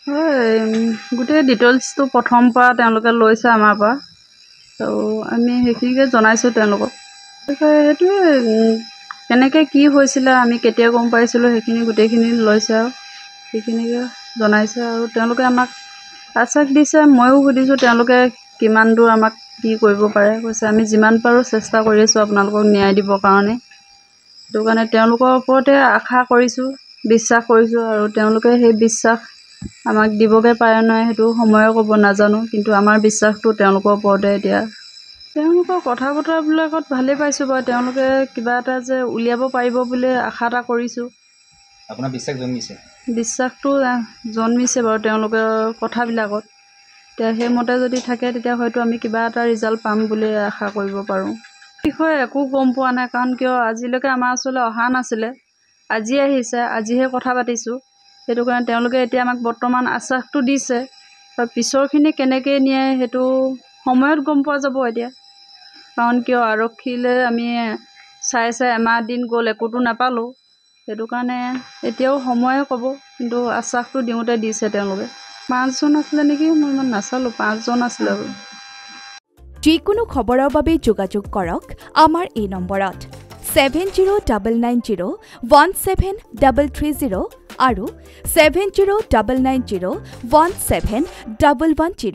হয়, গোটেই ডিটেইলছটো প্ৰথম পৰা তেওঁলোকে লৈছে আমাৰ পৰা। তো আমি সেইখিনিকে জনাইছোঁ তেওঁলোকক। সেইটোৱে কেনেকৈ কি হৈছিলে, আমি কেতিয়া গম পাইছিলোঁ, সেইখিনি গোটেইখিনি লৈছে আৰু সেইখিনিকে জনাইছে। আৰু তেওঁলোকে আমাক আশ্বাস দিছে, ময়ো সুধিছোঁ তেওঁলোকে কিমান দূৰ আমাক কি কৰিব পাৰে। কৈছে আমি যিমান পাৰোঁ চেষ্টা কৰি আছোঁ আপোনালোকক ন্যায় দিবৰ কাৰণে। সেইটো কাৰণে তেওঁলোকৰ ওপৰতে আশা কৰিছোঁ, বিশ্বাস কৰিছোঁ। আৰু তেওঁলোকে সেই বিশ্বাস আমাক দিবগৈ পাৰে নাই সেইটো সময়ে ক'ব, নাজানো। কিন্তু আমাৰ বিশ্বাসটো তেওঁলোকৰ ওপৰতে এতিয়া। তেওঁলোকৰ কথা বতৰাবিলাকত ভালেই পাইছোঁ বাৰু। তেওঁলোকে কিবা এটা যে উলিয়াব পাৰিব বুলি আশা এটা কৰিছোঁ। আপোনাৰ বিশ্বাস জন্মিছে? বিশ্বাসটো জন্মিছে বাৰু তেওঁলোকৰ কথাবিলাকত। এতিয়া সেইমতে যদি থাকে তেতিয়া হয়তো আমি কিবা এটা ৰিজাল্ট পাম বুলি আশা কৰিব পাৰোঁ। বিষয়ে একো গম পোৱা নাই, কাৰণ কিয় আজিলৈকে আমাৰ ওচৰলৈ অহা নাছিলে। আজি আহিছে, আজিহে কথা পাতিছোঁ। সেইটো কাৰণে তেওঁলোকে এতিয়া আমাক বৰ্তমান আশ্বাসটো দিছে। পিছৰখিনি কেনেকৈ নিয়ে সেইটো সময়ত গম পোৱা যাব এতিয়া। কাৰণ কিয় আৰক্ষীলৈ আমি চাই এমাহ দিন গ'ল, একোতো নাপালোঁ। সেইটো কাৰণে এতিয়াও সময়ে ক'ব, কিন্তু আশ্বাসটো দিওঁতে দিছে তেওঁলোকে। 5জন আছিলে নেকি, মই ইমান নাচালোঁ, 5জন আছিলে। যিকোনো খবৰৰ বাবে যোগাযোগ কৰক আমাৰ এই নম্বৰত 7099017330 আৰু 7099017110।